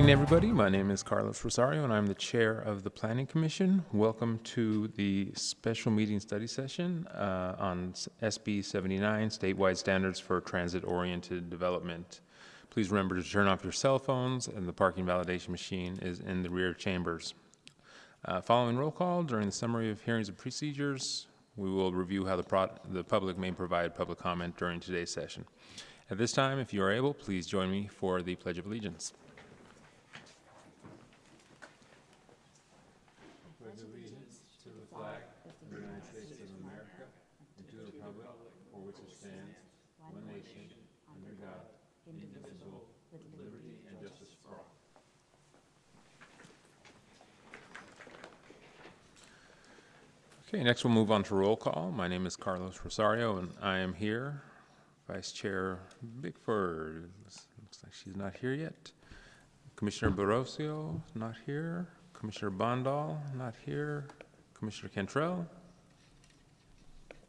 evening, everybody. My name is Carlos Rosario, and I'm the chair of the Planning Commission. Welcome to the special meeting study session on SB79, Statewide Standards for Transit-Oriented Development. Please remember to turn off your cell phones, and the parking validation machine is in the rear chambers. Following roll call, during the summary of hearings and procedures, we will review how the public may provide public comment during today's session. At this time, if you are able, please join me for the Pledge of Allegiance. Pledge allegiance to the flag of the United States of America and to the republic for which it stands, one nation, under God, indivisible, with liberty and justice for all. Okay, next we'll move on to roll call. My name is Carlos Rosario, and I am here. Vice Chair Bickford, looks like she's not here yet. Commissioner Barocio, not here. Commissioner Bondal, not here. Commissioner Cantrell?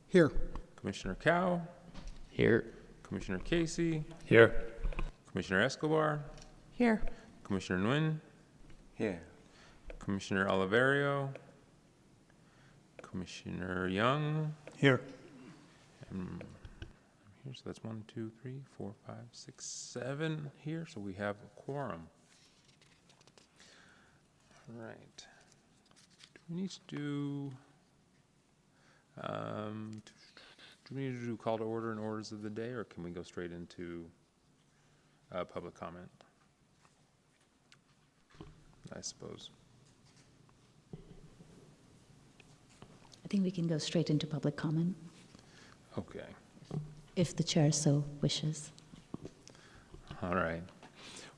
Here. Commissioner Cow? Here. Commissioner Casey? Here. Commissioner Escobar? Here. Commissioner Nguyen? Here. Commissioner Oliverio? Commissioner Young? Here. And here, so that's 1, 2, 3, 4, 5, 6, 7 here, so we have a quorum. All right. Do we need to do call to order and orders of the day, or can we go straight into public comment? I suppose. I think we can go straight into public comment, Okay. if the chair so wishes. All right.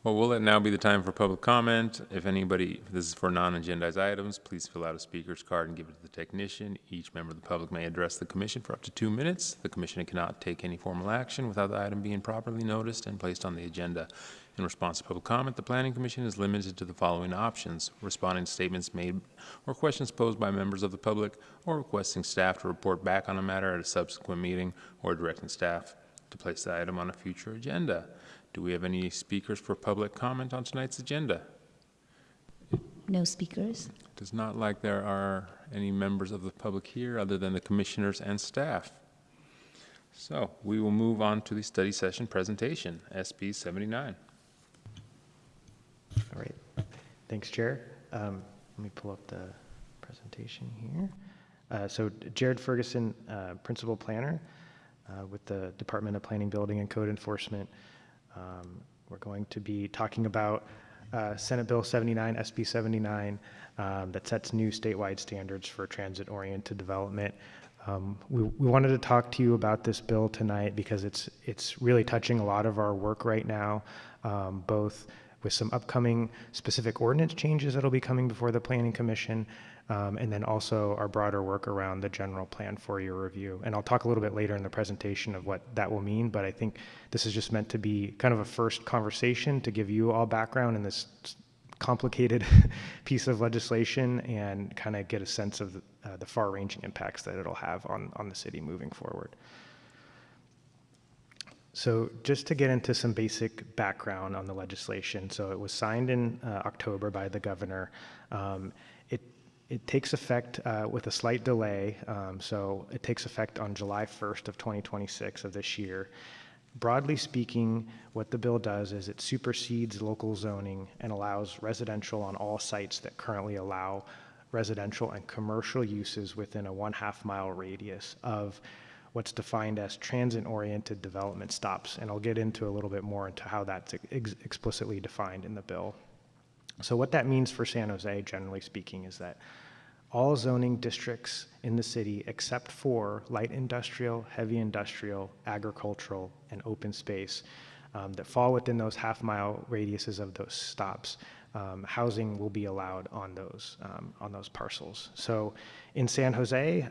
Well, will it now be the time for public comment? If anybody, this is for non-agendized items, please fill out a speaker's card and give it to the technician. Each member of the public may address the commission for up to 2 minutes. The commission cannot take any formal action without the item being properly noticed and placed on the agenda. In response to public comment, the Planning Commission is limited to the following options: responding to statements made or questions posed by members of the public, or requesting staff to report back on a matter at a subsequent meeting, or directing staff to place the item on a future agenda. Do we have any speakers for public comment on tonight's agenda? No speakers? It does not like there are any members of the public here other than the commissioners and staff. So we will move on to the study session presentation, SB 79. All right. Thanks, Chair. Let me pull up the presentation here. So Jared Ferguson, Principal Planner with the Department of Planning, Building, and Code Enforcement. We're going to be talking about Senate Bill 79, SB 79, that sets new statewide standards for transit-oriented development. We wanted to talk to you about this bill tonight because it's really touching a lot of our work right now, both with some upcoming specific ordinance changes that'll be coming before the Planning Commission, and then also our broader work around the general plan for your review. And I'll talk a little bit later in the presentation of what that will mean, but I think this is just meant to be kind of a first conversation to give you all background in this complicated piece of legislation and kind of get a sense of the far-ranging impacts that it'll have on the city moving forward. So just to get into some basic background on the legislation, so it was signed in October by the governor. It takes effect with a slight delay, so it takes effect on July 1st of 2026 of this year. Broadly speaking, what the bill does is it supersedes local zoning and allows residential on all sites that currently allow residential and commercial uses within a 1/2 mile radius of what's defined as transit-oriented development stops. And I'll get into a little bit more into how that's explicitly defined in the bill. So what that means for San Jose, generally speaking, is that all zoning districts in the city, except for light industrial, heavy industrial, agricultural, and open space that fall within those 1/2 mile radiuses of those stops, housing will be allowed on those parcels. So in San Jose,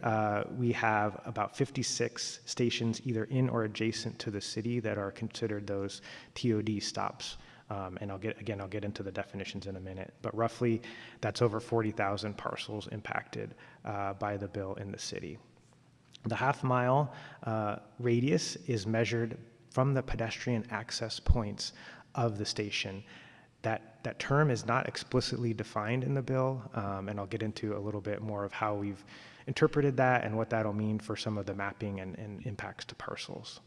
we have about 56 stations either in or adjacent to the city that are considered those TOD stops. And I'll get into the definitions in a minute, but roughly that's over 40,000 parcels impacted by the bill in the city. The 1/2 mile radius is measured from the pedestrian access points of the station. That term is not explicitly defined in the bill, and I'll get into a little bit more of how we've interpreted that and what that'll mean for some of the mapping and impacts to parcels.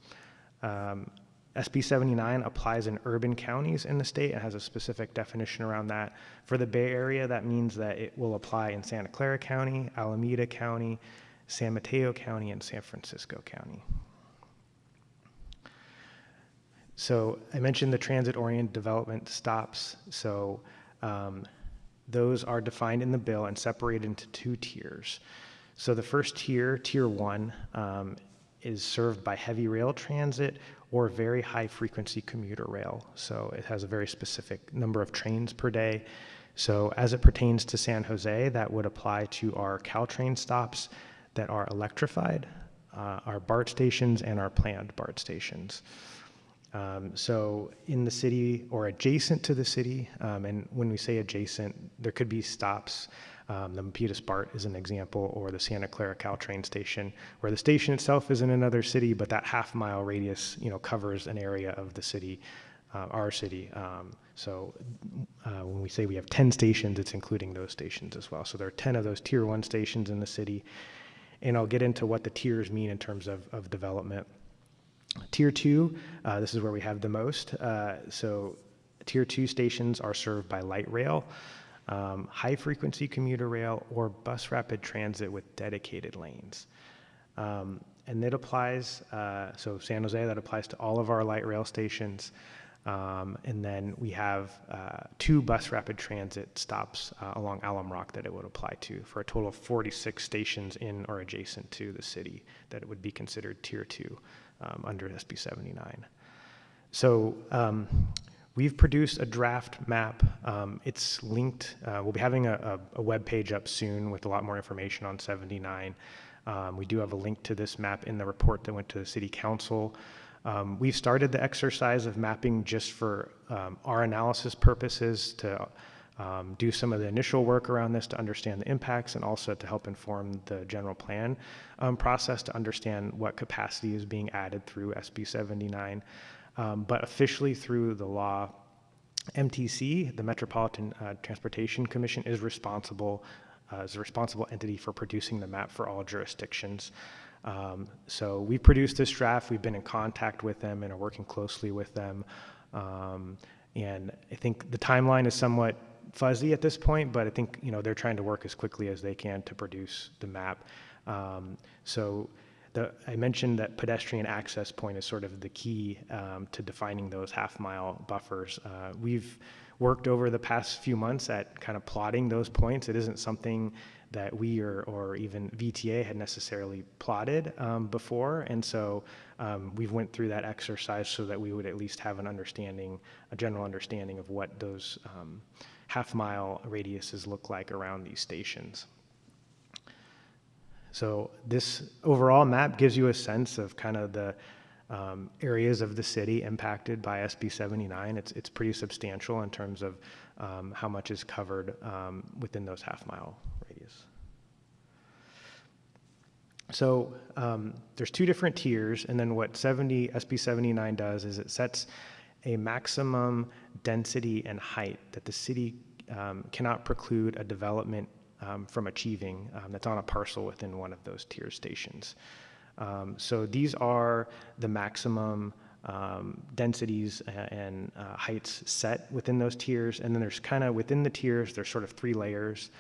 SB 79 applies in urban counties in the state and has a specific definition around that. For the Bay Area, that means that it will apply in Santa Clara County, Alameda County, San Mateo County, and San Francisco County. So I mentioned the transit-oriented development stops. So those are defined in the bill and separated into 2 tiers. So the first tier, Tier 1, is served by heavy rail transit or very high-frequency commuter rail. So it has a very specific number of trains per day. So as it pertains to San Jose, that would apply to our Caltrain stops that are electrified, our BART stations, and our planned BART stations. So in the city or adjacent to the city, and when we say adjacent, there could be stops. The Milpitas BART is an example, or the Santa Clara Caltrain station, where the station itself is in another city, but that half-mile radius, covers an area of the city, our city. So when we say we have 10 stations, it's including those stations as well. So there are 10 of those Tier 1 stations in the city, and I'll get into what the tiers mean in terms of development. Tier 2, this is where we have the most. So Tier 2 stations are served by light rail, high-frequency commuter rail, or bus rapid transit with dedicated lanes. And it applies, so San Jose, that applies to all of our light rail stations. And then we have 2 bus rapid transit stops along Alum Rock that it would apply to, for a total of 46 stations in or adjacent to the city that it would be considered Tier 2 under SB 79. So we've produced a draft map. It's linked. We'll be having a web page up soon with a lot more information on 79. We do have a link to this map in the report that went to the City Council. We've started the exercise of mapping just for our analysis purposes to do some of the initial work around this to understand the impacts, and also to help inform the general plan process to understand what capacity is being added through SB 79. But officially through the law, MTC, the Metropolitan Transportation Commission, is responsible as a responsible entity for producing the map for all jurisdictions. So we produced this draft. We've been in contact with them and are working closely with them. And I think the timeline is somewhat fuzzy at this point, but I think they're trying to work as quickly as they can to produce the map. I mentioned that pedestrian access point is sort of the key to defining those half-mile buffers. We've worked over the past few months at kind of plotting those points. It isn't something that we or even VTA had necessarily plotted before, and so we've went through that exercise so that we would at least have a general understanding of what those half-mile radiuses look like around these stations. So this overall map gives you a sense of kind of the areas of the city impacted by SB 79. It's pretty substantial in terms of how much is covered within those half-mile radius. So there's 2 different tiers, and then what SB 79 does is it sets a maximum density and height that the city cannot preclude a development from achieving that's on a parcel within one of those tier stations. So these are the maximum densities and heights set within those tiers, and then there's kind of within the tiers there's sort of 3 layers.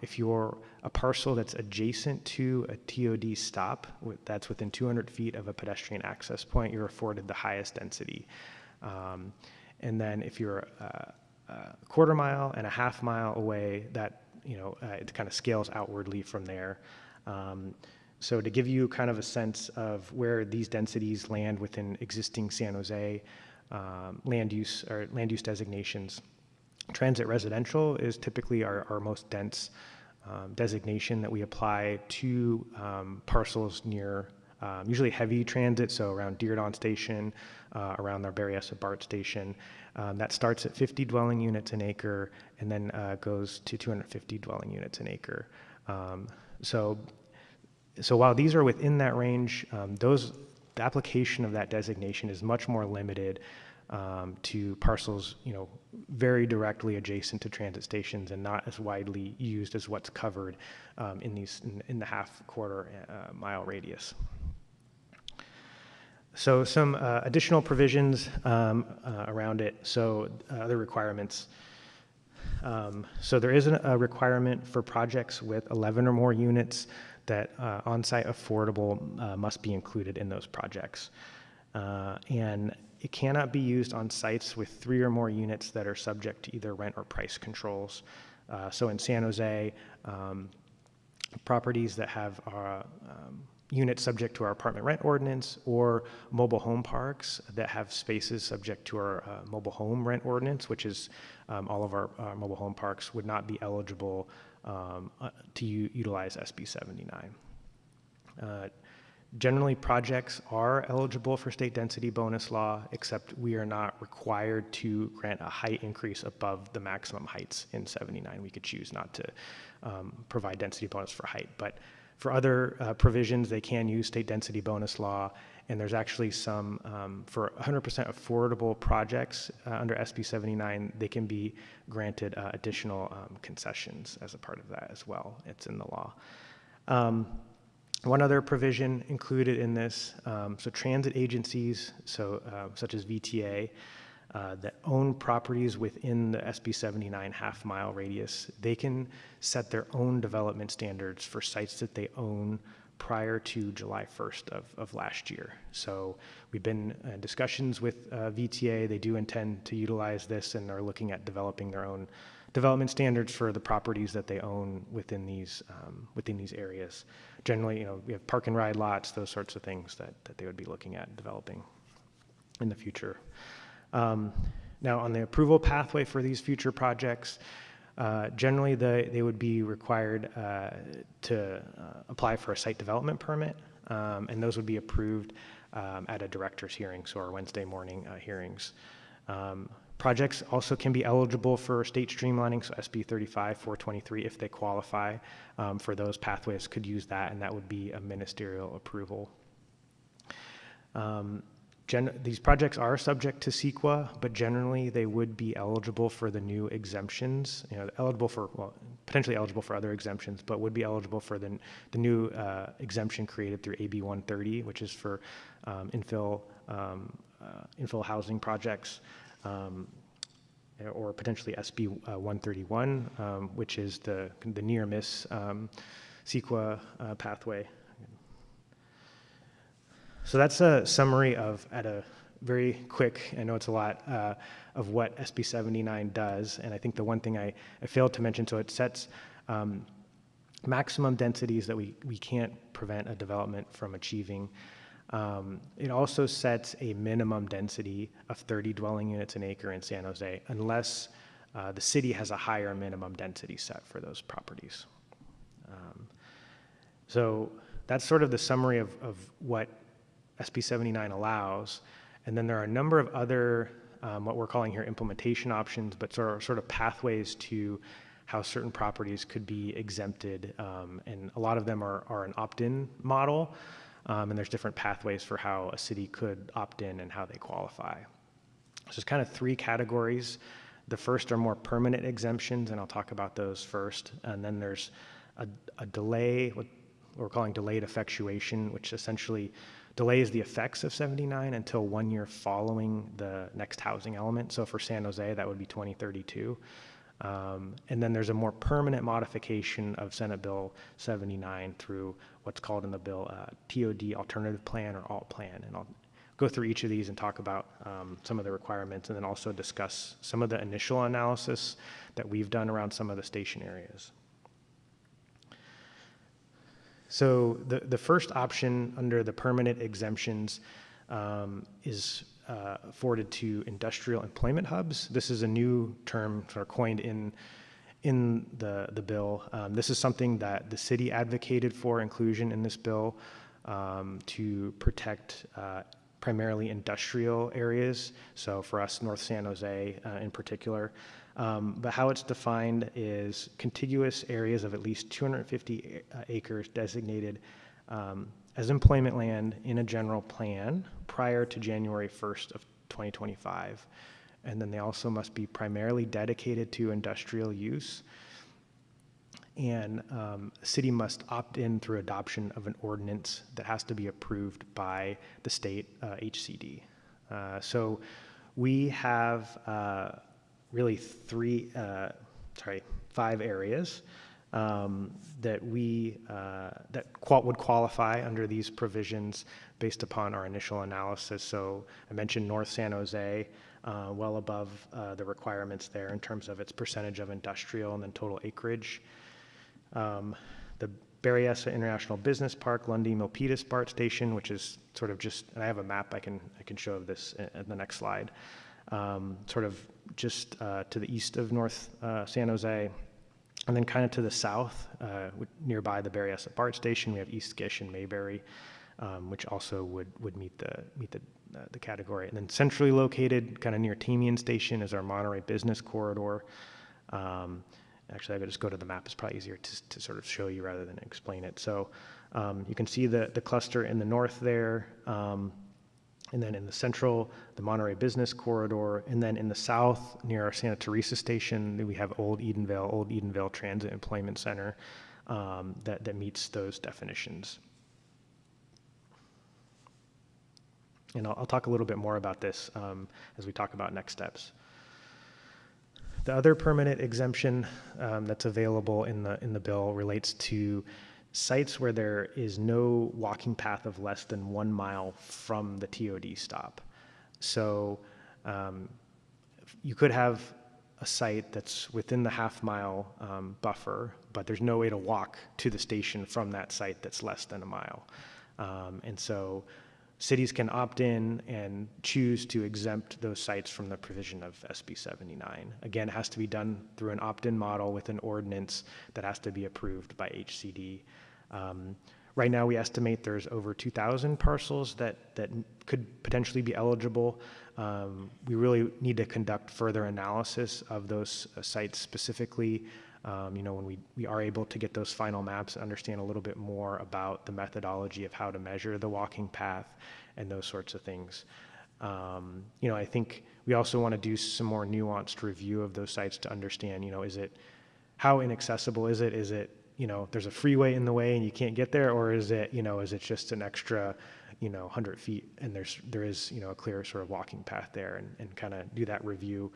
If you're a parcel that's adjacent to a TOD stop that's within 200 feet of a pedestrian access point, you're afforded the highest density. And then if you're a quarter mile and a half mile away, that it kind of scales outwardly from there. So to give you kind of a sense of where these densities land within existing San Jose land use designations, transit residential is typically our most dense designation that we apply to parcels near usually heavy transit, so around Diridon Station, around our Berryessa BART station. That starts at 50 dwelling units an acre and then goes to 250 dwelling units an acre. So while these are within that range, the application of that designation is much more limited to parcels, very directly adjacent to transit stations and not as widely used as what's covered in the half-quarter mile radius. So some additional provisions around it. So other requirements. So there is a requirement for projects with 11 or more units that on-site affordable must be included in those projects. And it cannot be used on sites with 3 or more units that are subject to either rent or price controls. So in San Jose, properties that have units subject to our apartment rent ordinance, or mobile home parks that have spaces subject to our mobile home rent ordinance, which is all of our mobile home parks would not be eligible to utilize SB79. Generally, projects are eligible for state density bonus law, except we are not required to grant a height increase above the maximum heights in 79. We could choose not to provide density bonus for height, but for other provisions, they can use state density bonus law, and there's actually some, for 100% affordable projects under SB 79, they can be granted additional concessions as a part of that as well. It's in the law. One other provision included in this, so transit agencies, such as VTA, that own properties within the SB 79 half-mile radius, they can set their own development standards for sites that they own prior to July 1st of last year. So we've been in discussions with VTA. They do intend to utilize this and are looking at developing their own development standards for the properties that they own within these areas. Generally, we have park and ride lots, those sorts of things that they would be looking at developing in the future. Now, on the approval pathway for these future projects, generally they would be required to apply for a site development permit, and those would be approved at a director's hearing, so our Wednesday morning hearings. Projects also can be eligible for state streamlining, so SB 35, 423, if they qualify for those pathways, could use that, and that would be a ministerial approval. These projects are subject to CEQA, but generally they would be eligible for the new exemptions, potentially eligible for other exemptions, but would be eligible for the new exemption created through AB 130, which is for infill housing projects, or potentially SB 131, which is the near-miss CEQA pathway. So that's a summary at a very quick, I know it's a lot, of what SB 79 does. And I think the one thing I failed to mention, so it sets maximum densities that we can't prevent a development from achieving. It also sets a minimum density of 30 dwelling units an acre in San Jose, unless the city has a higher minimum density set for those properties. So that's sort of the summary of what SB 79 allows. And then there are a number of other, what we're calling here implementation options, but sort of pathways to how certain properties could be exempted. And a lot of them are an opt-in model. And there's different pathways for how a city could opt in and how they qualify. So there's kind of 3 categories. The first are more permanent exemptions, and I'll talk about those first. And then there's a delay, what we're calling delayed effectuation, which essentially delays the effects of 79 until 1 year following the next housing element. So for San Jose, that would be 2032. And then there's a more permanent modification of Senate Bill 79 through what's called in the bill TOD alternative plan or alt plan. And I'll go through each of these and talk about some of the requirements, and then also discuss some of the initial analysis that we've done around some of the station areas. So the first option under the permanent exemptions is afforded to industrial employment hubs. This is a new term sort of coined in the bill. This is something that the city advocated for inclusion in this bill to protect primarily industrial areas. So for us, North San Jose in particular. But how it's defined is contiguous areas of at least 250 acres designated as employment land in a general plan prior to January 1st of 2025. And then they also must be primarily dedicated to industrial use. And the city must opt in through adoption of an ordinance that has to be approved by the state HCD. So we have really five areas that would qualify under these provisions based upon our initial analysis. So I mentioned North San Jose, well above the requirements there in terms of its percentage of industrial and then total acreage. The Berryessa International Business Park, Lundy Milpitas BART Station, which is sort of just, and I have a map I can show of this in the next slide, sort of just to the east of North San Jose. And then kind of to the south, nearby the Berryessa BART Station, we have East Gish and Mayberry, which also would meet the category. And then centrally located, kind of near Tamian Station, is our Monterey Business Corridor. Actually, I could just go to the map. It's probably easier to sort of show you rather than explain it. So you can see the cluster in the north there, and then in the central, the Monterey Business Corridor, and then in the south, near our Santa Teresa Station, we have Old Edenvale Transit Employment Center that meets those definitions. And I'll talk a little bit more about this as we talk about next steps. The other permanent exemption that's available in the bill relates to sites where there is no walking path of less than 1 mile from the TOD stop. So you could have a site that's within the half-mile buffer, but there's no way to walk to the station from that site that's less than 1 mile. And so cities can opt in and choose to exempt those sites from the provision of SB79. Again, it has to be done through an opt-in model with an ordinance that has to be approved by HCD. Right now, we estimate there's over 2,000 parcels that could potentially be eligible. We really need to conduct further analysis of those sites specifically. When we are able to get those final maps and understand a little bit more about the methodology of how to measure the walking path and those sorts of things. I think we also want to do some more nuanced review of those sites to understand, how inaccessible is it? Is it, there's a freeway in the way and you can't get there, or is it just an extra, 100 feet and there is, a clear sort of walking path there, and kind of do that review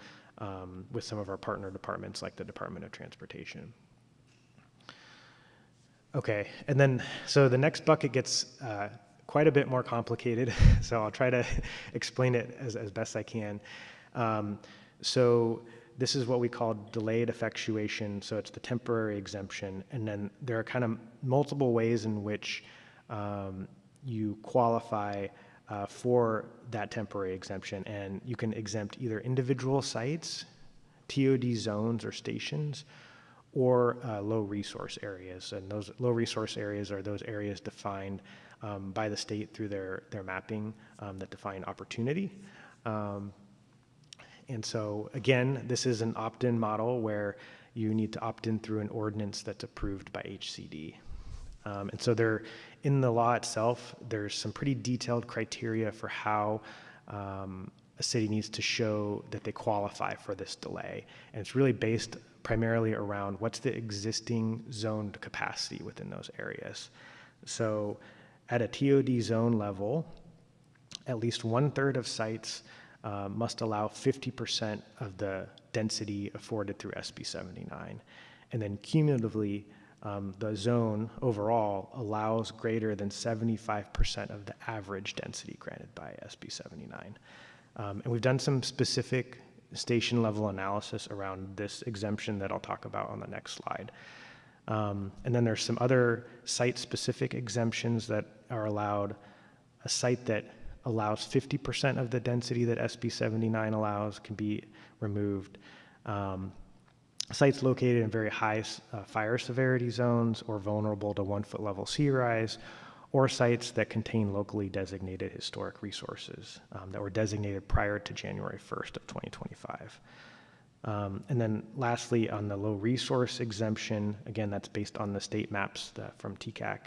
with some of our partner departments like the Department of Transportation. Okay, and then, so the next bucket gets quite a bit more complicated, so I'll try to explain it as best I can. So this is what we call delayed effectuation, so it's the temporary exemption, and then there are kind of multiple ways in which you qualify for that temporary exemption, and you can exempt either individual sites, TOD zones or stations, or low resource areas. And those low resource areas are those areas defined by the state through their mapping that define opportunity. And so again, this is an opt-in model where you need to opt in through an ordinance that's approved by HCD. And so in the law itself, there's some pretty detailed criteria for how a city needs to show that they qualify for this delay. And it's really based primarily around what's the existing zoned capacity within those areas. So at a TOD zone level, at least 1/3 of sites must allow 50% of the density afforded through SB79. And then cumulatively, the zone overall allows greater than 75% of the average density granted by SB79. And we've done some specific station level analysis around this exemption that I'll talk about on the next slide. And then there's some other site-specific exemptions that are allowed. A site that allows 50% of the density that SB79 allows can be removed. Sites located in very high fire severity zones or vulnerable to 1-foot level sea rise, or sites that contain locally designated historic resources that were designated prior to January 1st of 2025. And then lastly, on the low resource exemption, again, that's based on the state maps from TCAC.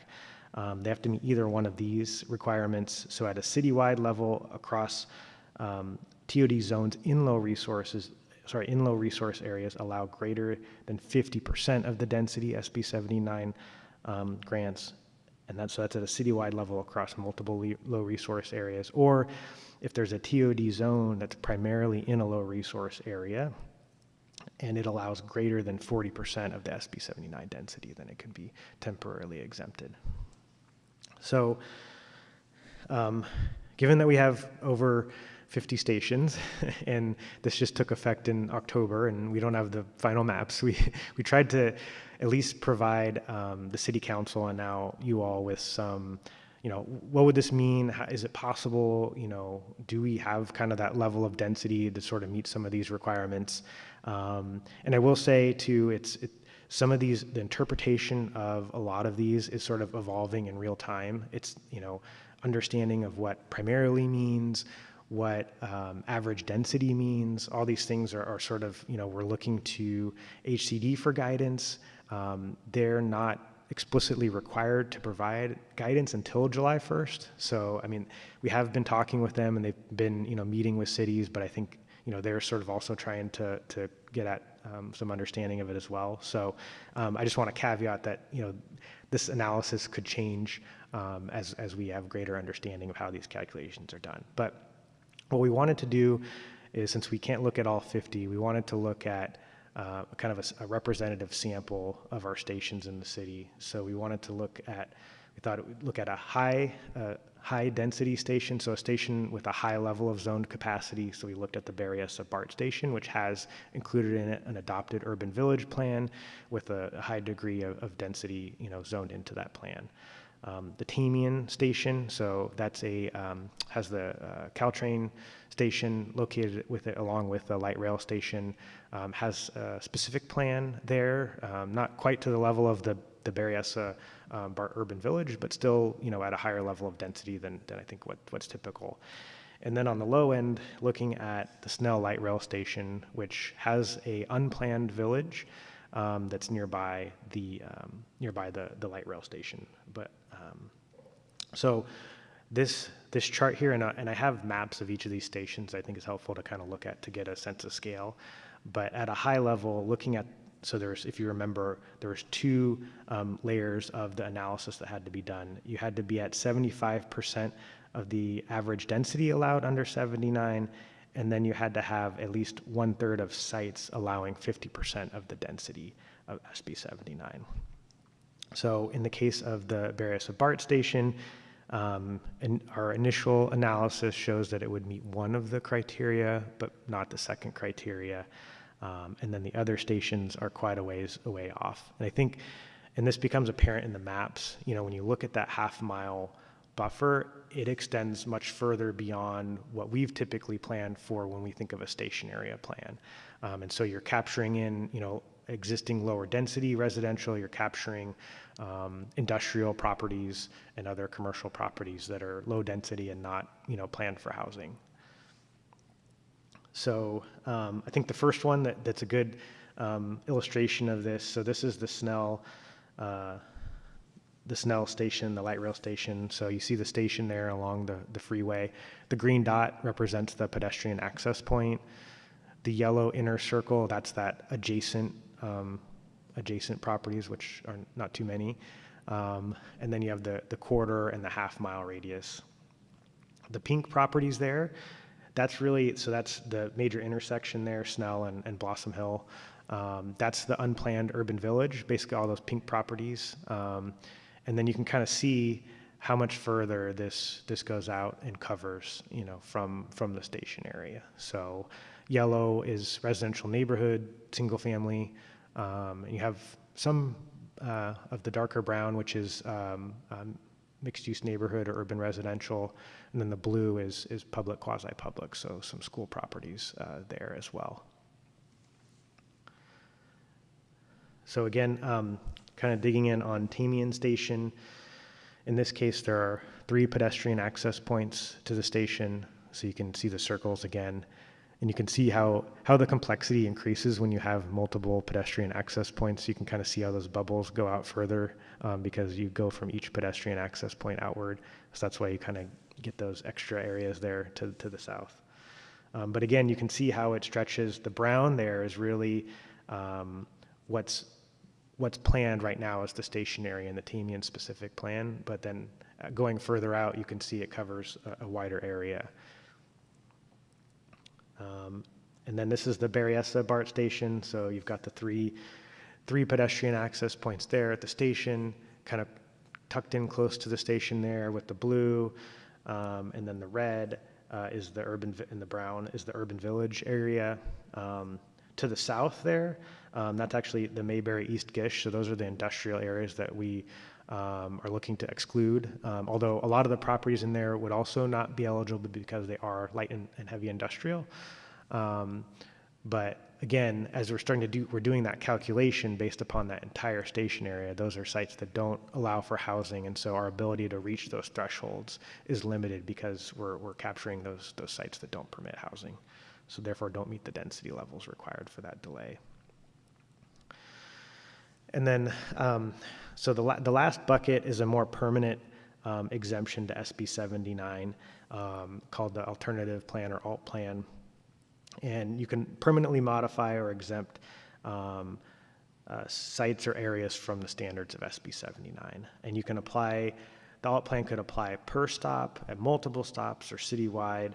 They have to meet either one of these requirements. So at a citywide level across TOD zones in low resource areas allow greater than 50% of the density SB79 grants, and that's at a citywide level across multiple low resource areas. Or if there's a TOD zone that's primarily in a low resource area, and it allows greater than 40% of the SB79 density, then it could be temporarily exempted. So, given that we have over 50 stations, and this just took effect in October, and we don't have the final maps, we tried to at least provide the City Council and now you all with some, what would this mean? Is it possible? Do we have kind of that level of density to sort of meet some of these requirements? And I will say too, some of these, the interpretation of a lot of these is sort of evolving in real time. It's, understanding of what primarily means, what average density means. All these things are sort of, we're looking to HCD for guidance. They're not explicitly required to provide guidance until July 1st. So, we have been talking with them and they've been, meeting with cities, but I think, they're sort of also trying to get at some understanding of it as well. So I just want to caveat that, this analysis could change as we have greater understanding of how these calculations are done. But what we wanted to do is, since we can't look at all 50, we wanted to look at kind of a representative sample of our stations in the city. So we wanted to look at a high density station, so a station with a high level of zoned capacity. So we looked at the Berryessa BART station, which has included in it an adopted urban village plan with a high degree of density, zoned into that plan. The Tamian station, so that's has the Caltrain station located with it, along with the light rail station, has a specific plan there, not quite to the level of the Berryessa BART urban village, but still, at a higher level of density than I think what's typical. And then on the low end, looking at the Snell light rail station, which has a unplanned village that's nearby the light rail station. But so this chart here, and I have maps of each of these stations I think is helpful to kind of look at to get a sense of scale. But at a high level, looking at, so if you remember, there was two layers of the analysis that had to be done. You had to be at 75% of the average density allowed under 79, and then you had to have at least 1/3 of sites allowing 50% of the density of SB79. So in the case of the Berryessa BART station, and our initial analysis shows that it would meet one of the criteria, but not the second criteria. And then the other stations are quite a ways away off. And I think, and this becomes apparent in the maps, when you look at that half-mile buffer, it extends much further beyond what we've typically planned for when we think of a station area plan. And so you're capturing in, existing lower density residential, you're capturing industrial properties and other commercial properties that are low density and not, planned for housing. So I think the first one that's a good illustration of this, so this is the Snell station, the light rail station. So you see the station there along the freeway. The green dot represents the pedestrian access point. The yellow inner circle, that's that adjacent properties, which are not too many. And then you have the quarter and the half-mile radius. The pink properties there, that's the major intersection there, Snell and Blossom Hill. That's the unplanned urban village, basically all those pink properties. And then you can kind of see how much further this goes out and covers, from the station area. So yellow is residential neighborhood, single family. You have some of the darker brown, which is mixed-use neighborhood or urban residential, and then the blue is public, quasi-public, so some school properties there as well. So again, kind of digging in on Tamian Station. In this case, there are 3 pedestrian access points to the station, so you can see the circles again. And you can see how the complexity increases when you have multiple pedestrian access points. You can kind of see how those bubbles go out further because you go from each pedestrian access point outward. So that's why you kind of get those extra areas there to the south. But again, you can see how it stretches. The brown there is really what's planned right now as the stationary and the Tamian specific plan, but then going further out, you can see it covers a wider area. And then this is the Berryessa BART station. So you've got the three pedestrian access points there at the station, kind of tucked in close to the station there with the blue, and then the red is the urban, and the brown is the urban village area. To the south there, that's actually the Mayberry East Gish. So those are the industrial areas that we are looking to exclude. Although a lot of the properties in there would also not be eligible because they are light and heavy industrial. But again, as we're doing that calculation based upon that entire station area. Those are sites that don't allow for housing, and so our ability to reach those thresholds is limited because we're capturing those sites that don't permit housing. So therefore don't meet the density levels required for that delay. And then, so the last bucket is a more permanent exemption to SB79 called the alternative plan or alt plan. And you can permanently modify or exempt sites or areas from the standards of SB79. And you can apply, the alt plan could apply per stop, at multiple stops, or citywide.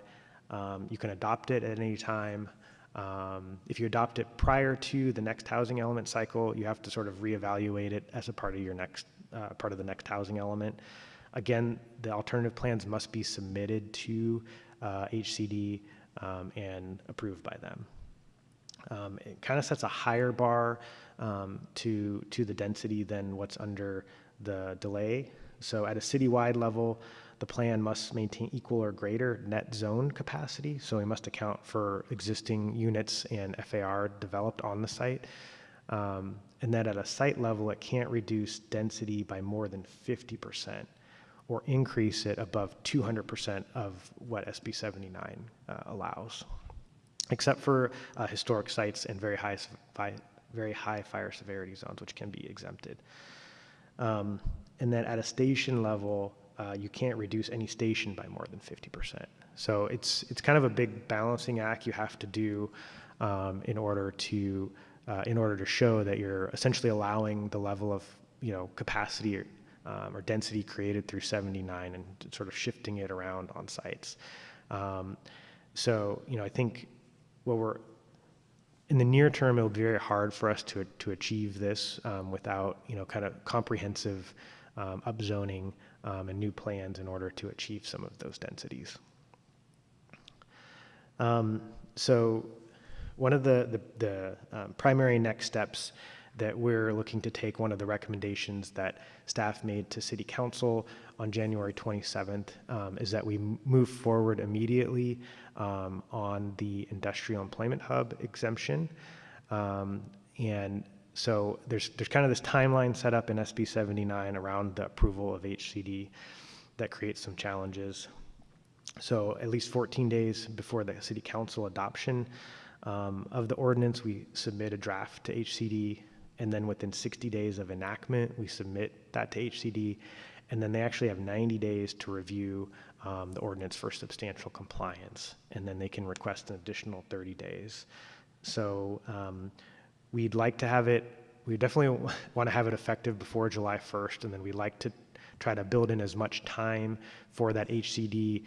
You can adopt it at any time. If you adopt it prior to the next housing element cycle, you have to sort of reevaluate it as a part of your next part of the next housing element. Again, the alternative plans must be submitted to HCD and approved by them. It kind of sets a higher bar to the density than what's under the delay. So at a citywide level, the plan must maintain equal or greater net zone capacity. So we must account for existing units and FAR developed on the site. And then at a site level, it can't reduce density by more than 50% or increase it above 200% of what SB79 allows, except for historic sites and very high fire severity zones, which can be exempted. And then at a station level, you can't reduce any station by more than 50%. So it's kind of a big balancing act you have to do in order to show that you're essentially allowing the level of capacity or density created through 79 and sort of shifting it around on sites. So I think in the near term, it'll be very hard for us to achieve this without kind of comprehensive upzoning and new plans in order to achieve some of those densities. So one of the primary next steps that we're looking to take, one of the recommendations that staff made to City Council on January 27th, is that we move forward immediately on the Industrial Employment Hub exemption. And so there's kind of this timeline set up in SB79 around the approval of HCD that creates some challenges. So at least 14 days before the City Council adoption of the ordinance, we submit a draft to HCD, and then within 60 days of enactment, we submit that to HCD, and then they actually have 90 days to review the ordinance for substantial compliance, and then they can request an additional 30 days. So we'd like to have it, we definitely want to have it effective before July 1st, and then we'd like to try to build in as much time for that HCD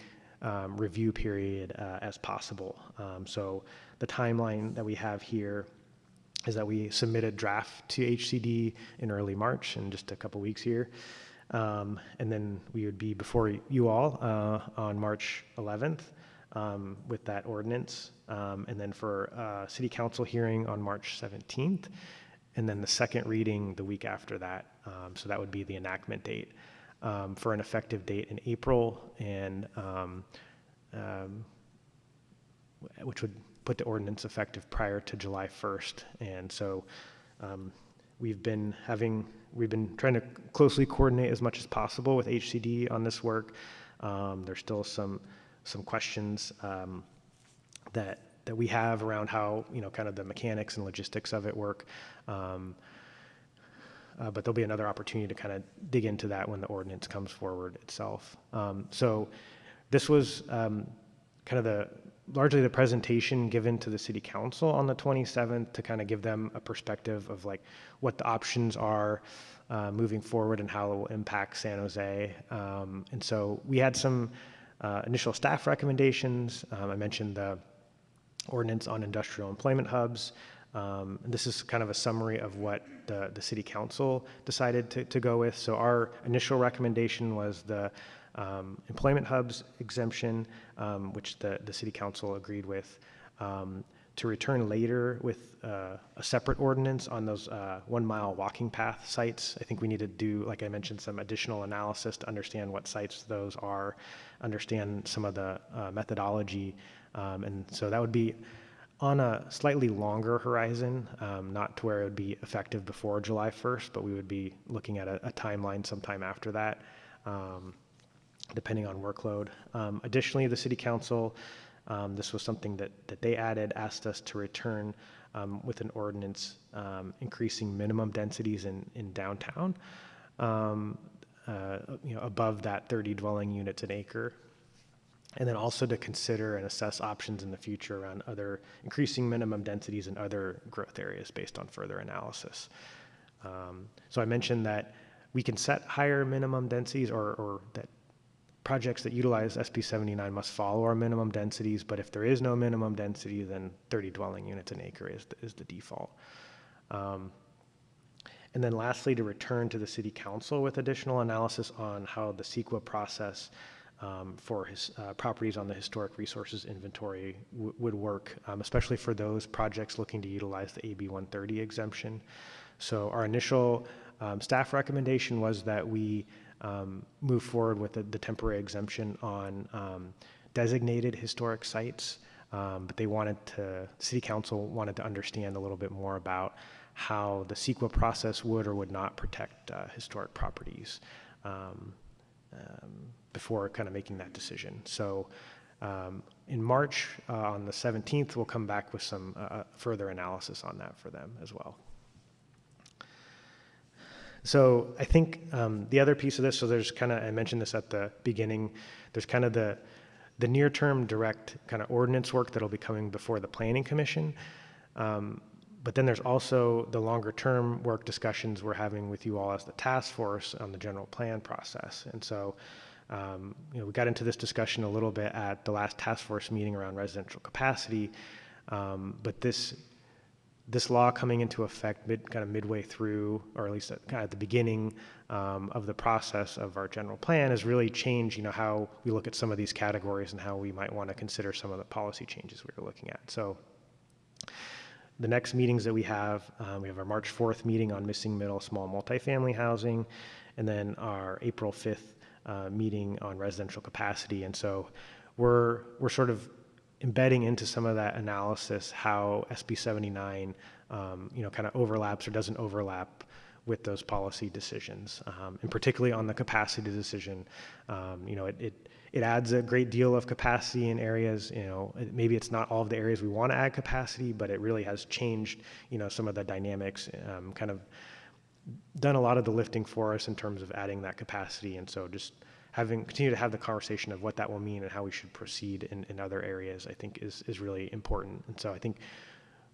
review period as possible. So the timeline that we have here is that we submit a draft to HCD in early March, in just a couple weeks here. And then we would be before you all on March 11th with that ordinance. And then for City Council hearing on March 17th. And then the second reading the week after that. So that would be the enactment date for an effective date in April, and which would put the ordinance effective prior to July 1st. And so we've been trying to closely coordinate as much as possible with HCD on this work. There's still some questions that we have around how, kind of the mechanics and logistics of it work. But there'll be another opportunity to kind of dig into that when the ordinance comes forward itself. So this was kind of largely the presentation given to the city council on the 27th to kind of give them a perspective of like what the options are moving forward and how it will impact San Jose. And so we had some initial staff recommendations. I mentioned the ordinance on industrial employment hubs. This is kind of a summary of what the city council decided to go with. So our initial recommendation was the employment hubs exemption, which the city council agreed with, to return later with a separate ordinance on those 1 mile walking path sites. I think we need to do, like I mentioned, some additional analysis to understand what sites those are, understand some of the methodology. And so that would be on a slightly longer horizon, not to where it would be effective before July 1st, but we would be looking at a timeline sometime after that, depending on workload. Additionally, the city council, this was something that they added, asked us to return with an ordinance increasing minimum densities in downtown, above that 30 dwelling units an acre. And then also to consider and assess options in the future around other increasing minimum densities in other growth areas based on further analysis. So I mentioned that we can set higher minimum densities or that projects that utilize SB79 must follow our minimum densities, but if there is no minimum density, then 30 dwelling units an acre is the default. And then lastly, to return to the city council with additional analysis on how the CEQA process for properties on the historic resources inventory would work, especially for those projects looking to utilize the AB 130 exemption. So our initial staff recommendation was that we move forward with the temporary exemption on designated historic sites, but city council wanted to understand a little bit more about how the CEQA process would or would not protect historic properties before kind of making that decision. So in March, on the 17th, we'll come back with some further analysis on that for them as well. So I think the other piece of this, so there's kind of, I mentioned this at the beginning, there's kind of the near-term direct kind of ordinance work that'll be coming before the Planning Commission. But then there's also the longer-term work discussions we're having with you all as the task force on the general plan process. And so, we got into this discussion a little bit at the last task force meeting around residential capacity, but this law coming into effect midway through, or at least kind of at the beginning of the process of our general plan, has really changed, how we look at some of these categories and how we might want to consider some of the policy changes we were looking at. So the next meetings that we have our March 4th meeting on missing middle small multifamily housing, and then our April 5th meeting on residential capacity. And so we're sort of embedding into some of that analysis how SB 79 kind of overlaps or doesn't overlap with those policy decisions, and particularly on the capacity decision. It adds a great deal of capacity in areas, maybe it's not all of the areas we want to add capacity, but it really has changed, some of the dynamics, kind of done a lot of the lifting for us in terms of adding that capacity. And so just continue to have the conversation of what that will mean and how we should proceed in other areas, I think is really important. And so I think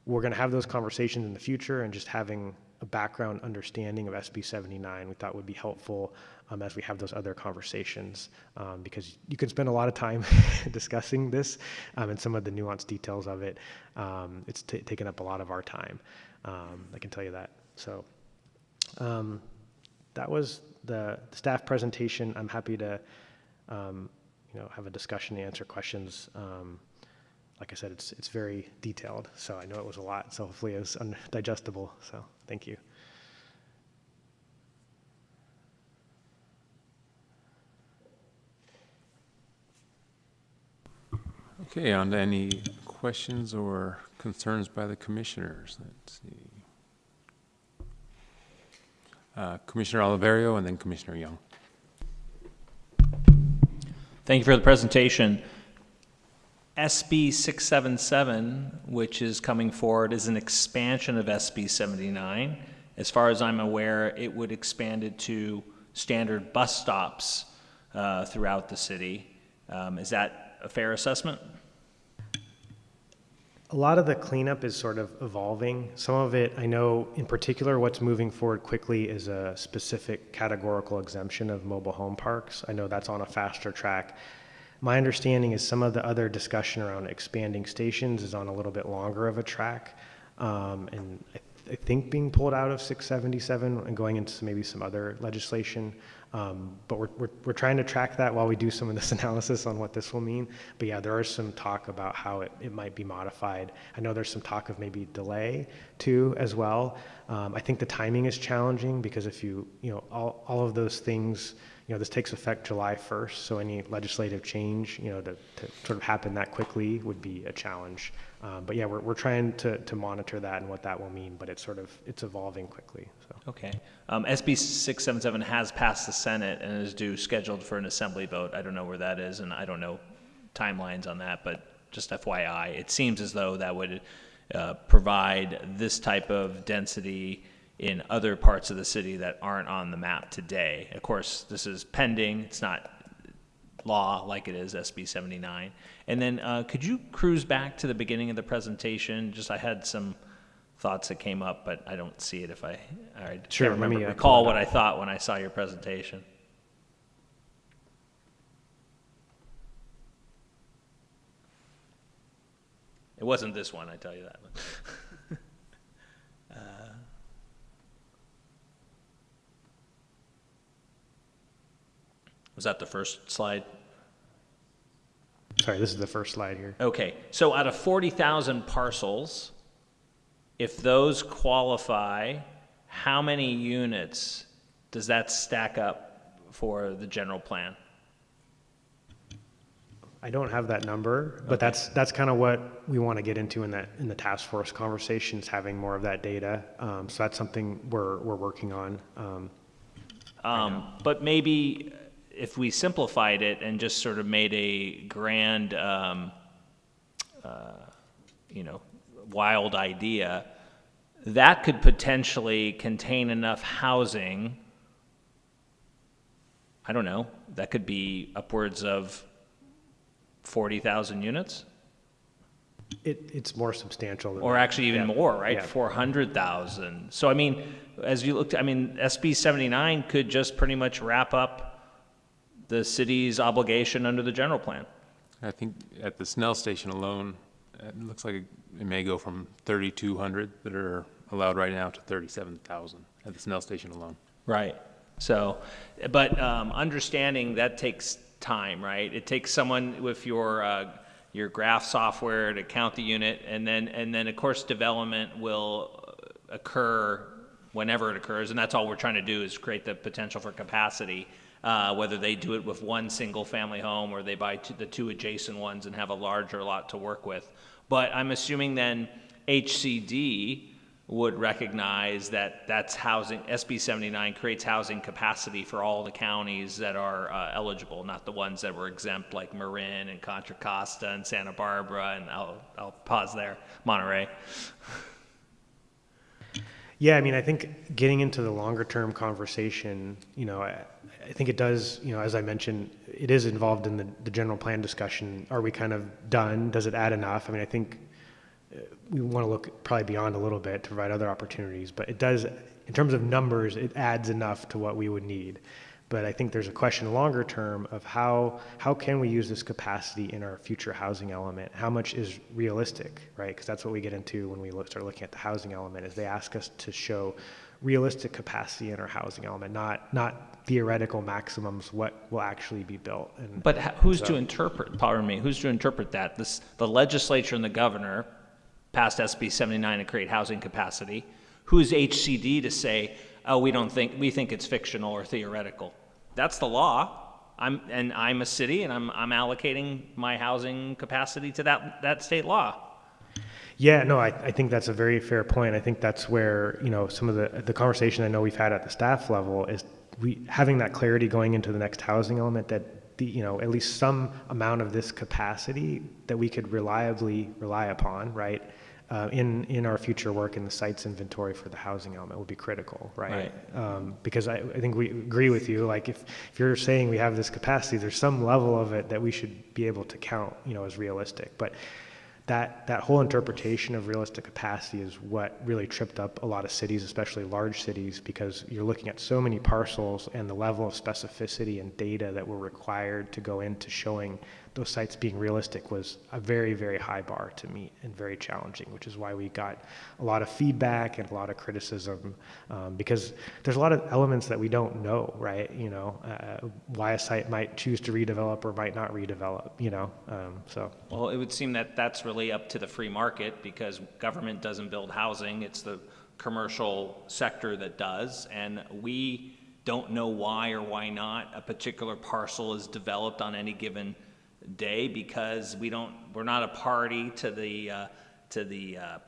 we're going to have those conversations in the future, and just having a background understanding of SB 79 we thought would be helpful as we have those other conversations, because you can spend a lot of time discussing this and some of the nuanced details of it. It's taken up a lot of our time, I can tell you that. So that was the staff presentation. I'm happy to have a discussion and answer questions. Like I said, it's very detailed, so I know it was a lot, so hopefully it was digestible. So thank you. Okay, on to any questions or concerns by the commissioners. Let's see. Commissioner Oliverio and then Commissioner Young. Thank you for the presentation. SB 677, which is coming forward, is an expansion of SB 79. As far as I'm aware, it would expand it to standard bus stops throughout the city. Is that a fair assessment? A lot of the cleanup is sort of evolving. Some of it, I know in particular, what's moving forward quickly is a specific categorical exemption of mobile home parks. I know that's on a faster track. My understanding is some of the other discussion around expanding stations is on a little bit longer of a track. And I think being pulled out of 677 and going into maybe some other legislation. But we're trying to track that while we do some of this analysis on what this will mean. But yeah, there is some talk about how it might be modified. I know there's some talk of maybe delay too as well. I think the timing is challenging because if all of those things, this takes effect July 1st. So any legislative change, to sort of happen that quickly would be a challenge. But yeah, we're trying to monitor that and what that will mean, but it's evolving quickly. So. Okay. SB 677 has passed the Senate and is scheduled for an assembly vote. I don't know where that is, and I don't know timelines on that, but just FYI, it seems as though that would provide this type of density in other parts of the city that aren't on the map today. Of course, this is pending. It's not law like it is SB 79. And then could you cruise back to the beginning of the presentation? I had some thoughts that came up, but I don't see it I sure, can't remember, recall what I thought when I saw your presentation. It wasn't this one, I tell you that. Was that the first slide? Sorry, this is the first slide here. Okay, so out of 40,000 parcels, if those qualify, how many units does that stack up for the general plan? I don't have that number, but that's kind of what we want to get into in the task force conversations, having more of that data. So that's something we're working on. But maybe if we simplified it and just sort of made a grand, wild idea, that could potentially contain enough housing. I don't know. That could be upwards of 40,000 units. It's more substantial than or that. actually even more, right? Yeah. 400,000. So, I mean, as you looked, SB 79 could just pretty much wrap up the city's obligation under the general plan. I think at the Snell station alone, it looks like it may go from 3,200 that are allowed right now to 37,000 at the Snell station alone. Right. So, but understanding that takes time, right? It takes someone with your graph software to count the unit, and then of course development will occur whenever it occurs, and that's all we're trying to do is create the potential for capacity. Whether they do it with one single family home or they buy the two adjacent ones and have a larger lot to work with. But I'm assuming then HCD would recognize that that's housing, SB 79 creates housing capacity for all the counties that are eligible, not the ones that were exempt like Marin and Contra Costa and Santa Barbara, and I'll pause there, Monterey. Yeah, I think getting into the longer term conversation, I think it does, as I mentioned, it is involved in the general plan discussion. Are we kind of done? Does it add enough? I think we want to look probably beyond a little bit to provide other opportunities, but it does, in terms of numbers, it adds enough to what we would need. But I think there's a question longer term of how can we use this capacity in our future housing element? How much is realistic, right? Because that's what we get into when we start looking at the housing element, is they ask us to show realistic capacity in our housing element, not theoretical maximums, what will actually be built. But who's to interpret that? The legislature and the governor passed SB 79 to create housing capacity. Who's HCD to say, oh, we think it's fictional or theoretical? That's the law. I'm a city, and I'm allocating my housing capacity to that state law. Yeah, no, I think that's a very fair point. I think that's where, some of the conversation I know we've had at the staff level is having that clarity going into the next housing element, that at least some amount of this capacity that we could reliably rely upon, right? In our future work in the sites inventory for the housing element would be critical, right? Because I think we agree with you. Like if you're saying we have this capacity, there's some level of it that we should be able to count, as realistic. But that whole interpretation of realistic capacity is what really tripped up a lot of cities, especially large cities, because you're looking at so many parcels, and the level of specificity and data that were required to go into showing those sites being realistic was a very, very high bar to meet and very challenging, which is why we got a lot of feedback and a lot of criticism, because there's a lot of elements that we don't know, right? Why a site might choose to redevelop or might not redevelop, so. Well, it would seem that that's really up to the free market, because government doesn't build housing. It's the commercial sector that does, and we don't know why or why not a particular parcel is developed on any given day, because we're not a party to the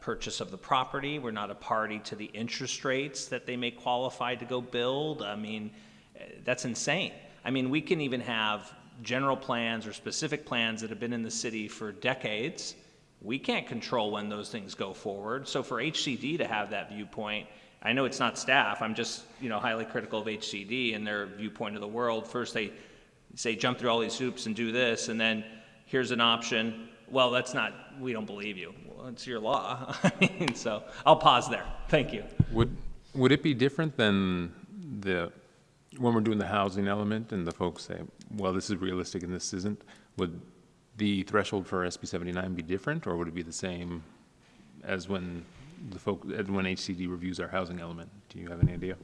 purchase of the property. We're not a party to the interest rates that they may qualify to go build. I mean, that's insane. I mean, we can even have general plans or specific plans that have been in the city for decades. We can't control when those things go forward. So for HCD to have that viewpoint, I know it's not staff, I'm just, highly critical of HCD and their viewpoint of the world. First they say jump through all these hoops and do this, and then here's an option. Well, we don't believe you. Well, it's your law. So I'll pause there. Thank you. Would it be different than when we're doing the housing element and the folks say, well, this is realistic and this isn't? Would the threshold for SB79 be different, or would it be the same as when when HCD reviews our housing element? Do you have any idea?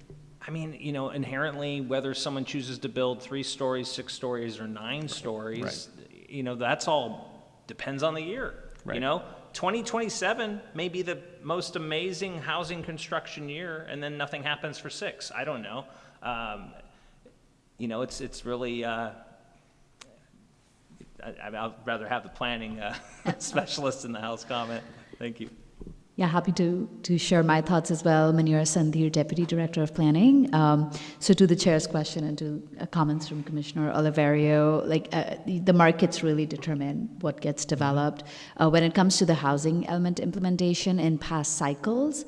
I mean, inherently, whether someone chooses to build 3 stories, 6 stories, or 9 stories, right. That's all depends on the year. Right. 2027 may be the most amazing housing construction year, and then nothing happens for 6. I don't know. It's really. I'd rather have the planning specialist in the House comment. Thank you. Yeah, happy to share my thoughts as well. Manira Sandhir, Deputy Director of Planning. So to the Chair's question and to comments from Commissioner Oliverio, the markets really determine what gets developed. When it comes to the housing element implementation in past cycles,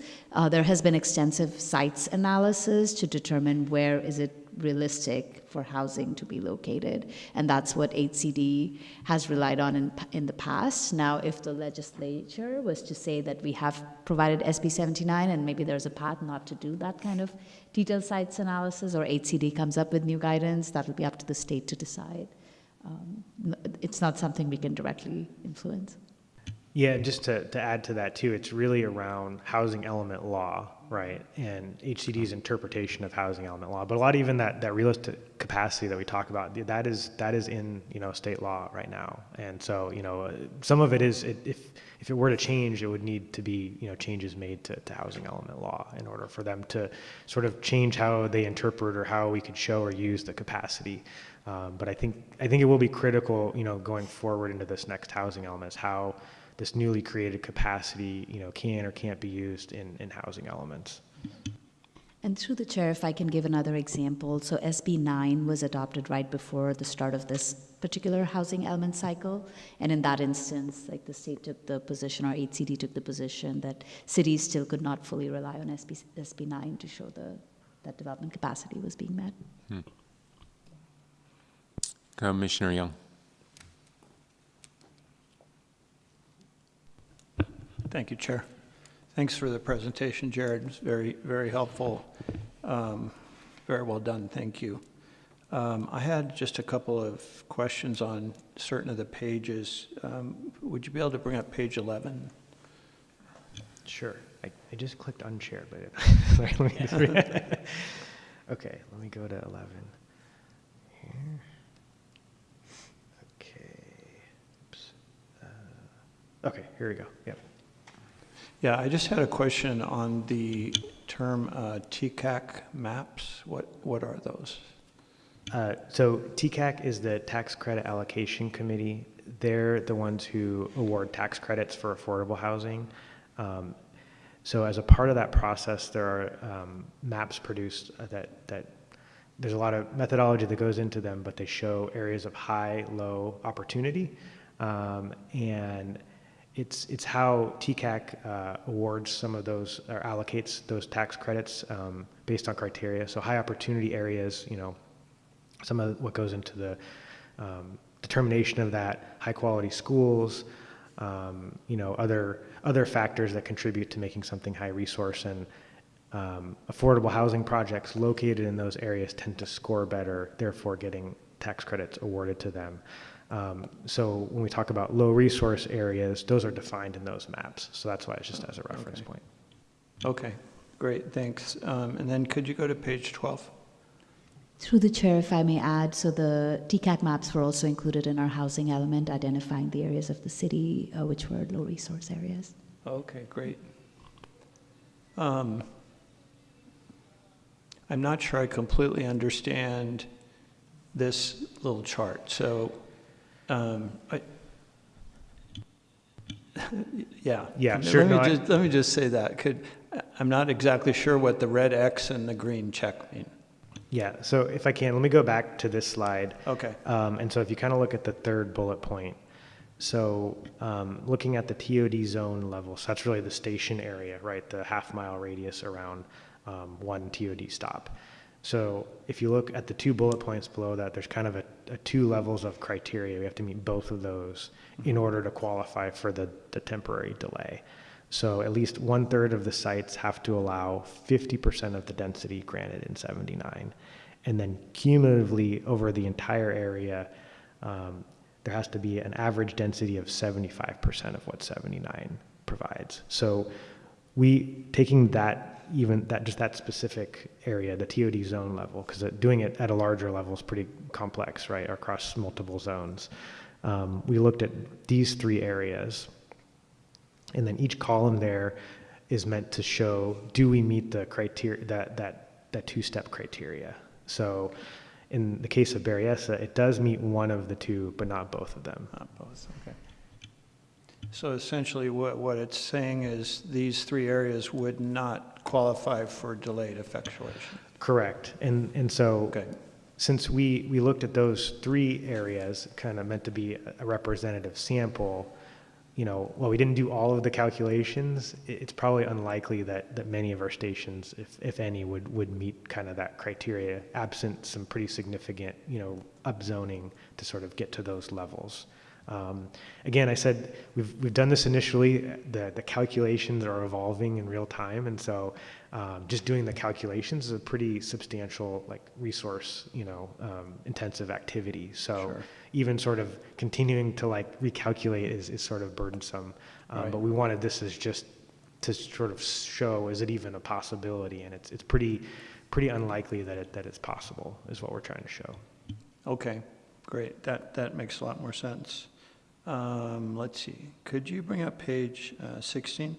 there has been extensive sites analysis to determine where is it realistic for housing to be located, and that's what HCD has relied on in the past. Now, if the legislature was to say that we have provided SB79 and maybe there's a path not to do that kind of detailed sites analysis, or HCD comes up with new guidance, that'll be up to the state to decide. It's not something we can directly influence. Yeah, just to add to that too, it's really around housing element law, right? And HCD's interpretation of housing element law. But a lot of even that realistic capacity that we talk about, that is in state law right now. And so some of it is if it were to change, it would need to be changes made to housing element law in order for them to sort of change how they interpret or how we could show or use the capacity. But I think it will be critical, going forward into this next housing element, is how this newly created capacity, can or can't be used in housing elements. And through the chair, if I can give another example, so SB 9 was adopted right before the start of this particular housing element cycle, and in that instance, the state took the position, or HCD took the position, that cities still could not fully rely on SB 9 to show that development capacity was being met. Commissioner Young. Thank you, Chair. Thanks for the presentation, Jared. It's very, very helpful. Very well done. Thank you. I had just a couple of questions on certain of the pages. Would you be able to bring up page 11? Sure. I just clicked unshare, but sorry, let me just okay, let me go to 11 here. Okay. Oops. Okay, here we go. Yep. Yeah, I just had a question on the term TCAC maps. What are those? So TCAC is the Tax Credit Allocation Committee. They're the ones who award tax credits for affordable housing. So as a part of that process, there are maps produced that there's a lot of methodology that goes into them, but they show areas of high, low opportunity, and it's how TCAC awards some of those, or allocates those tax credits based on criteria. So high opportunity areas, some of what goes into the determination of that: high quality schools, other factors that contribute to making something high resource, and affordable housing projects located in those areas tend to score better, therefore getting tax credits awarded to them. So when we talk about low resource areas, those are defined in those maps. So that's why it's just as a reference point. Okay, great, thanks. And then could you go to page 12? Through the chair, if I may add, so the TCAC maps were also included in our housing element, identifying the areas of the city which were low resource areas. Okay, great. I'm not sure I completely understand this little chart. So, Yeah, sure. Let me just say that. I'm not exactly sure what the red X and the green check mean. Yeah, so if I can, let me go back to this slide. Okay. And so if you kind of look at the third bullet point, so looking at the TOD zone level, so that's really the station area, right? The half-mile radius around one TOD stop. So if you look at the 2 bullet points below that, there's kind of a 2 levels of criteria. We have to meet both of those in order to qualify for the temporary delay. So at least 1/3 of the sites have to allow 50% of the density granted in 79. And then cumulatively over the entire area, there has to be an average density of 75% of what 79 provides. So taking just that specific area, the TOD zone level, because doing it at a larger level is pretty complex, right, across multiple zones. We looked at these 3 areas, and then each column there is meant to show, do we meet the criteria, that 2-step criteria? So in the case of Berryessa, it does meet one of the 2, but not both of them. Not both, okay. So essentially what it's saying is these 3 areas would not qualify for delayed effectuation. Correct. And so Okay. since we looked at those 3 areas, kind of meant to be a representative sample, while we didn't do all of the calculations, it's probably unlikely that many of our stations, if any, would meet kind of that criteria, absent some pretty significant, upzoning to sort of get to those levels. Again, I said we've done this initially. The calculations are evolving in real time, and so just doing the calculations is a pretty substantial, resource, intensive activity. So Sure. even sort of continuing to recalculate is sort of burdensome. Right. But we wanted this as just to sort of show, is it even a possibility? And it's pretty unlikely that it's possible, is what we're trying to show. Okay, great. That makes a lot more sense. Let's see. Could you bring up page 16?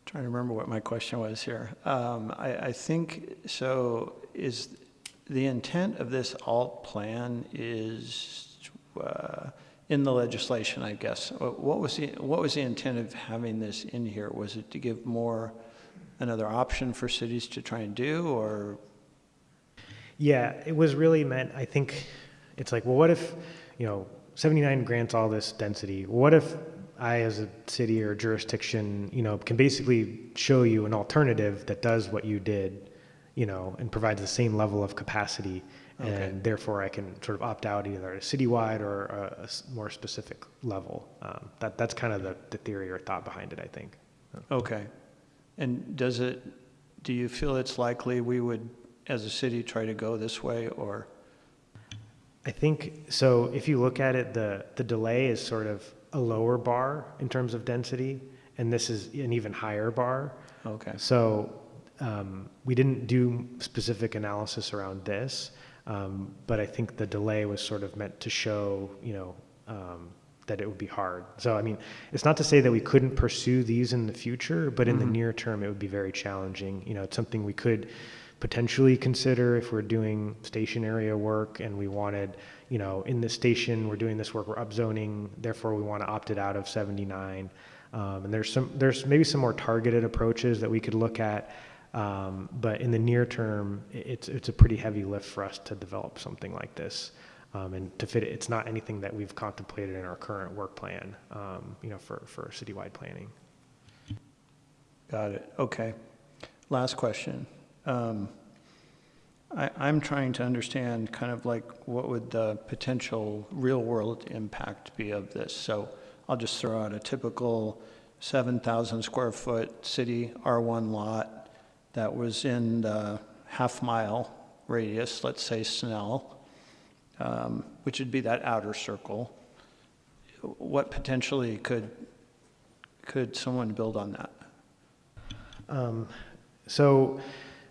Trying to remember what my question was here. I think, so is the intent of this alt plan is in the legislation, I guess. What was the intent of having this in here? Was it to give another option for cities to try and do, or? Yeah, it was really meant, I think, it's like, well, what if, 79 grants all this density. What if I, as a city or jurisdiction, can basically show you an alternative that does what you did, and provides the same level of capacity, Okay. and therefore I can sort of opt out either at a citywide or a more specific level. That's kind of the theory or thought behind it, I think. Okay. And do you feel it's likely we would, as a city, try to go this way, or? I think, so if you look at it, the delay is sort of a lower bar in terms of density, and this is an even higher bar. Okay. So we didn't do specific analysis around this, but I think the delay was sort of meant to show, that it would be hard. So, I mean, it's not to say that we couldn't pursue these in the future, but in the near term, it would be very challenging. It's something we could potentially consider if we're doing station area work and we wanted, in this station, we're doing this work, we're upzoning, therefore we want to opt it out of 79. And there's maybe some more targeted approaches that we could look at. But in the near term, it's a pretty heavy lift for us to develop something like this. And to fit it, it's not anything that we've contemplated in our current work plan, for citywide planning. Got it. Okay. last question. I'm trying to understand kind of like what would the potential real-world impact be of this. So I'll just throw out a typical 7,000 square foot city R1 lot that was in the half-mile radius, let's say Snell, which would be that outer circle. What potentially could someone build on that? So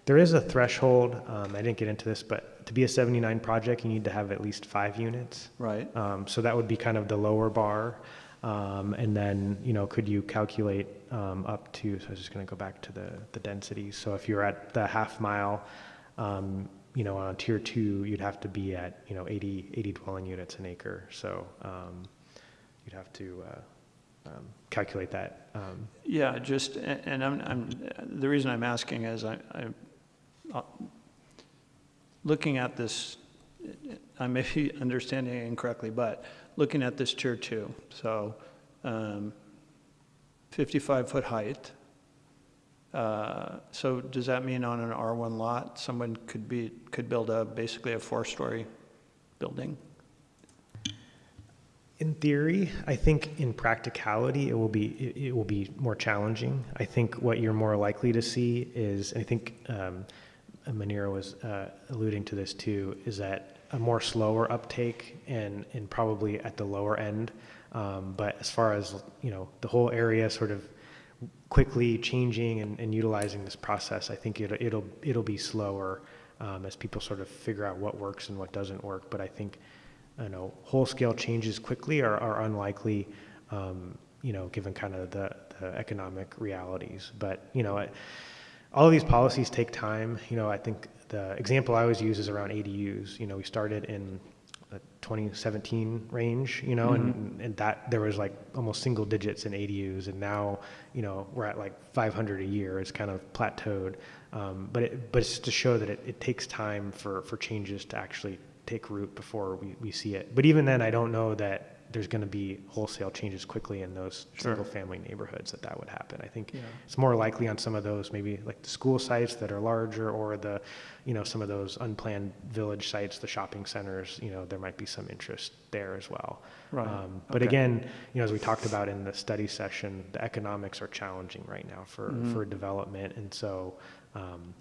there is a threshold. I didn't get into this, but to be a 79 project, you need to have at least 5 units. Right. So that would be kind of the lower bar. And then, could you calculate up to, so I was just going to go back to the densities. So if you're at the half mile, on tier 2, you'd have to be at, 80 dwelling units an acre. So you'd have to calculate that. Yeah, just, and I'm the reason I'm asking is I'm looking at this, I may be understanding it incorrectly, but looking at this tier 2, so 55-foot height. So does that mean on an R1 lot, someone could build basically a 4-story building? In theory, I think in practicality, it will be more challenging. I think what you're more likely to see is, and I think Manira was alluding to this too, is that a more slower uptake and probably at the lower end. But as far as the whole area sort of quickly changing and utilizing this process, I think it'll be slower as people sort of figure out what works and what doesn't work. But I think whole-scale changes quickly are unlikely, given kind of the economic realities. But, all of these policies take time. I think the example I always use is around ADUs. We started in the 2017 range, and that there was like almost single digits in ADUs, and now, we're at like 500 a year. It's kind of plateaued. But it's to show that it takes time for changes to actually take root before we see it. But even then, I don't know that there's going to be wholesale changes quickly in those single family neighborhoods that would happen. I think it's more likely on some of those, maybe like the school sites that are larger, or the, some of those unplanned village sites, the shopping centers, there might be some interest there as well. Right. But again, as we talked about in the study session, the economics are challenging right now for development. And so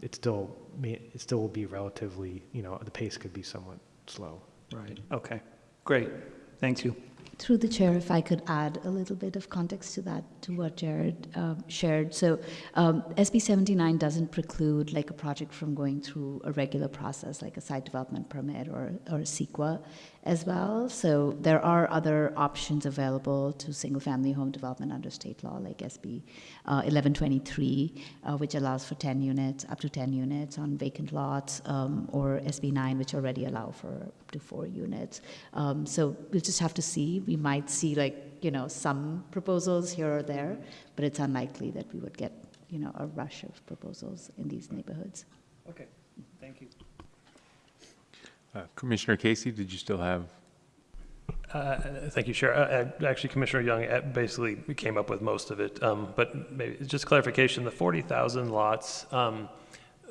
it still will be relatively, the pace could be somewhat slow. Right. Okay. Great. Thank you. Through the chair, if I could add a little bit of context to that, to what Jared shared. So SB79 doesn't preclude like a project from going through a regular process like a site development permit or a CEQA as well. So there are other options available to single-family home development under state law, like SB 1123, which allows for 10 units, up to 10 units on vacant lots, or SB 9, which already allow for up to 4 units. So we'll just have to see. We might see some proposals here or there, but it's unlikely that we would get a rush of proposals in these neighborhoods. Okay. Thank you. Commissioner Casey, did you still have? Thank you, Chair. Actually, Commissioner Young basically came up with most of it, but maybe just clarification, the 40,000 lots,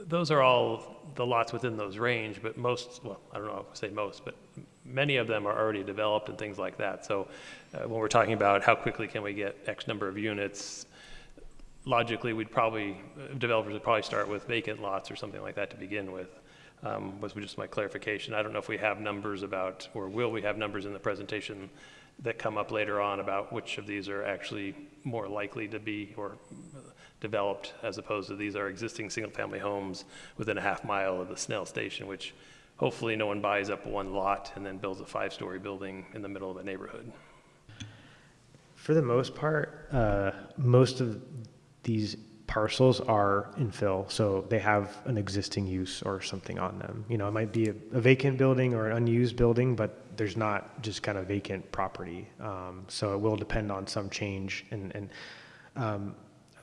those are all the lots within those range, but most, well, I don't know if I say most, but many of them are already developed and things like that. So when we're talking about how quickly can we get X number of units, logically, developers would probably start with vacant lots or something like that to begin with. Was just my clarification. I don't know if we have numbers about, or will we have numbers in the presentation that come up later on about which of these are actually more likely to be or developed, as opposed to these are existing single-family homes within a half mile of the Snell station, which hopefully no one buys up one lot and then builds a 5-story building in the middle of a neighborhood. For the most part, most of these parcels are infill, so they have an existing use or something on them. It might be a vacant building or an unused building, but there's not just kind of vacant property. So it will depend on some change, and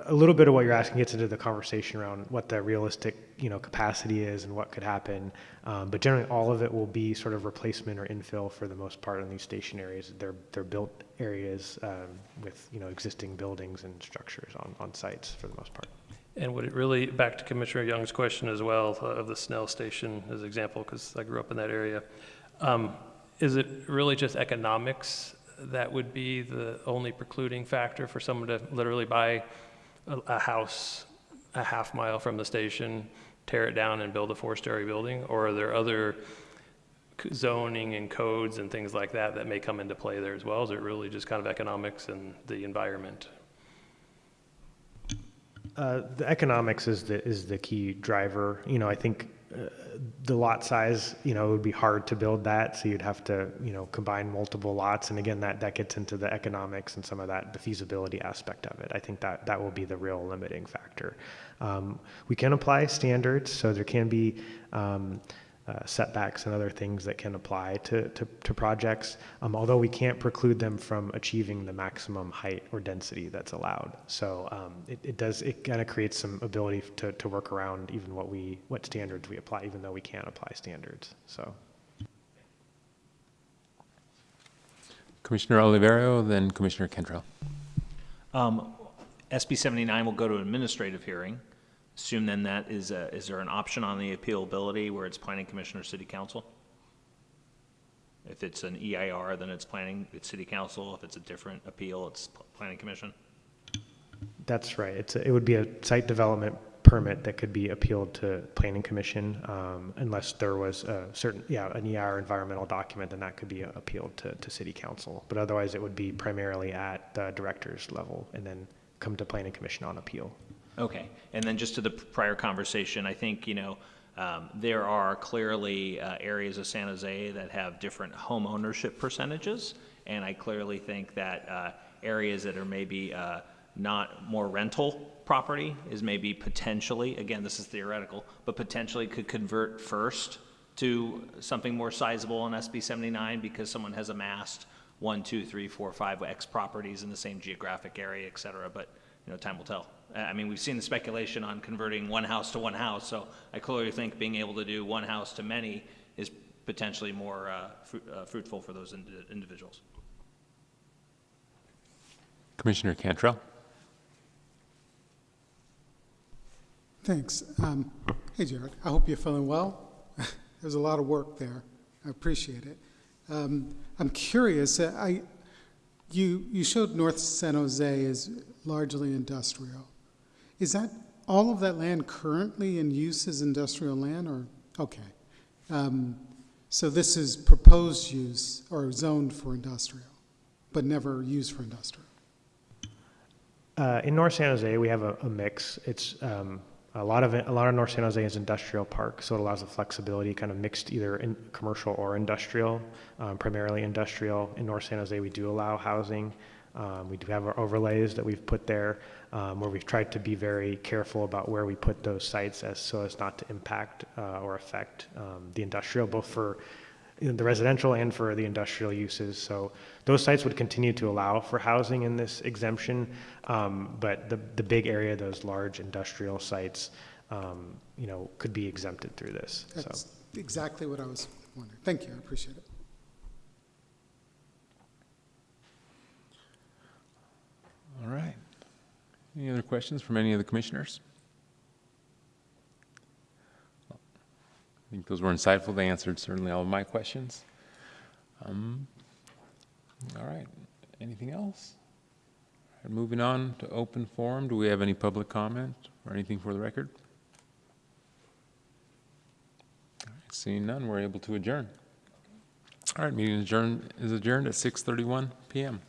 a little bit of what you're asking gets into the conversation around what the realistic capacity is and what could happen. But generally, all of it will be sort of replacement or infill for the most part in these station areas. They're built areas with existing buildings and structures on sites for the most part. And would it really, back to Commissioner Young's question as well, of the Snell Station as an example, because I grew up in that area, is it really just economics that would be the only precluding factor for someone to literally buy a house a half mile from the station, tear it down and build a 4-story building? Or are there other zoning and codes and things like that that may come into play there as well? Is it really just kind of economics and the environment? The economics is the key driver. You know, I think the lot size, you know, it would be hard to build that, so you'd have to, you know, combine multiple lots, and again, that gets into the economics and some of that, the feasibility aspect of it. I think that will be the real limiting factor. We can apply standards, so there can be setbacks and other things that can apply to projects, although we can't preclude them from achieving the maximum height or density that's allowed. So it kind of creates some ability to work around even what standards we apply, even though we can't apply standards. So. Commissioner Oliverio, then Commissioner Cantrell. SB 79 will go to administrative hearing. Assume then that is there an option on the appealability where it's planning commission or city council? If it's an EIR, then it's city council. If it's a different appeal, it's planning commission. That's right. It would be a site development permit that could be appealed to planning commission, unless there was an EIR environmental document, then that could be appealed to city council. But otherwise it would be primarily at the director's level and then come to planning commission on appeal. Okay, and then just to the prior conversation, I think, you know, there are clearly areas of San Jose that have different home ownership percentages, and I clearly think that areas that are maybe not more rental property is maybe potentially, again, this is theoretical, but potentially could convert first to something more sizable on SB 79 because someone has amassed 1, 2, 3, 4, 5 X properties in the same geographic area, et cetera, but, you know, time will tell. I mean, we've seen the speculation on converting one house to one house, so I clearly think being able to do one house to many is potentially more fruitful for those individuals. Commissioner Cantrell. Thanks. Hey, Jared. I hope you're feeling well. There's a lot of work there. I appreciate it. I'm curious. You showed North San Jose as largely industrial. Is that all of that land currently in use as industrial land, or okay? So this is proposed use or zoned for industrial, but never used for industrial. In North San Jose, we have a mix. It's a lot of North San Jose is industrial park, so it allows the flexibility, kind of mixed either in commercial or industrial, primarily industrial. In North San Jose, we do allow housing. We do have our overlays that we've put there, where we've tried to be very careful about where we put those sites so as not to impact or affect the industrial, both for the residential and for the industrial uses. So those sites would continue to allow for housing in this exemption, but the big area, those large industrial sites, you know, could be exempted through this. That's exactly what I was wondering. Thank you. I appreciate it. All right. Any other questions from any of the commissioners? I think those were insightful. They answered certainly all of my questions. All right. Anything else? All right, moving on to open forum. Do we have any public comment or anything for the record? All right, seeing none, we're able to adjourn. All right, meeting is adjourned at 6:31 p.m.